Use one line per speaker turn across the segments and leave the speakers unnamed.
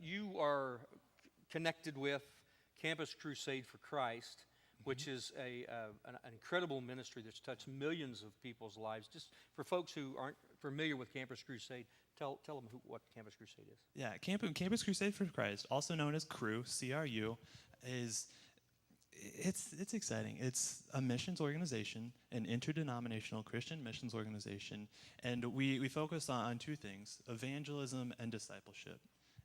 You are connected with Campus Crusade for Christ, which is an incredible ministry that's touched millions of people's lives. Just for folks who aren't familiar with Campus Crusade, tell them what Campus Crusade is.
Yeah, Campus Crusade for Christ, also known as CRU, C-R-U, is it's exciting. It's a missions organization, an interdenominational Christian missions organization, and we focus on two things: evangelism and discipleship.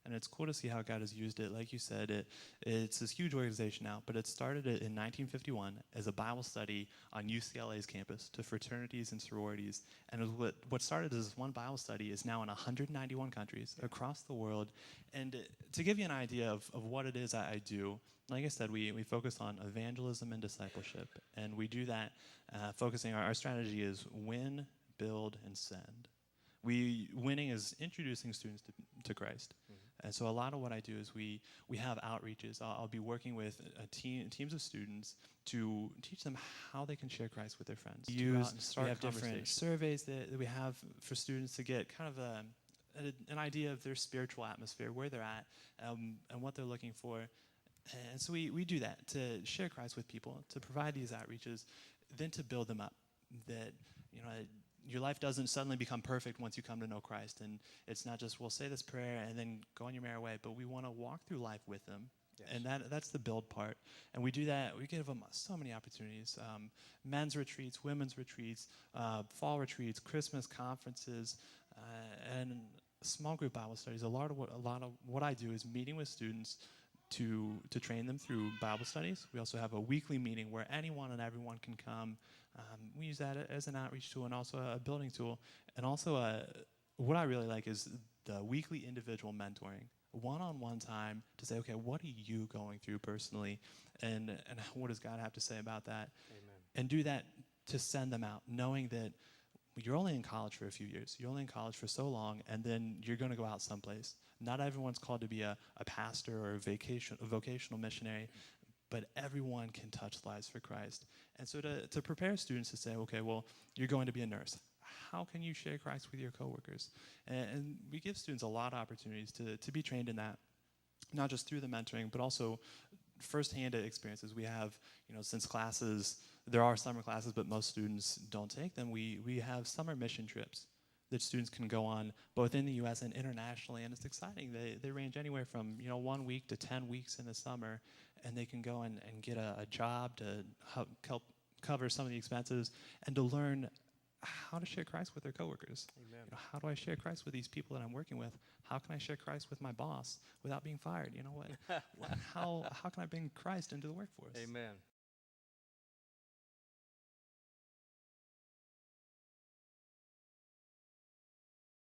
And it's cool to see how God has used it. Like you said, it's this huge organization now, but it started in 1951 as a Bible study on UCLA's campus to fraternities and sororities. And what started as one Bible study is now in 191 countries across the world. And to give you an idea of what it is I do, like I said, we focus on evangelism and discipleship. And we do that focusing, our strategy is win, build, and send. Winning is introducing students to Christ. And so a lot of what I do is we have outreaches. I'll be working with teams of students to teach them how they can share Christ with their friends. We have different surveys that we have for students to get kind of an idea of their spiritual atmosphere, where they're at, and what they're looking for. And so we do that to share Christ with people, to provide these outreaches, then to build them up. That, your life doesn't suddenly become perfect once you come to know Christ. And it's not just, we'll say this prayer and then go on your merry way, but we want to walk through life with them. Yes. And that's the build part. And we do that, we give them so many opportunities. Men's retreats, women's retreats, fall retreats, Christmas conferences, and small group Bible studies. A lot of what I do is meeting with students to train them through Bible studies. We also have a weekly meeting where anyone and everyone can come. We use that as an outreach tool and also a building tool. And also what I really like is the weekly individual mentoring. One-on-one time to say, okay, what are you going through personally? And what does God have to say about that?
Amen.
And do that to send them out, knowing that you're only in college for a few years. You're only in college for so long, and then you're going to go out someplace. Not everyone's called to be a pastor or a vocational missionary, but everyone can touch lives for Christ. And so to prepare students to say, okay, well, you're going to be a nurse. How can you share Christ with your coworkers? And we give students a lot of opportunities to be trained in that, not just through the mentoring, but also firsthand experiences. We have, since classes, there are summer classes, but most students don't take them. We have summer mission trips that students can go on both in the U.S. and internationally, and it's exciting. They range anywhere from 1 week to 10 weeks in the summer, and they can go and get a job to help cover some of the expenses and to learn how to share Christ with their coworkers.
Amen.
How do I share Christ with these people that I'm working with? How can I share Christ with my boss without being fired? How can I bring Christ into the workforce?
Amen.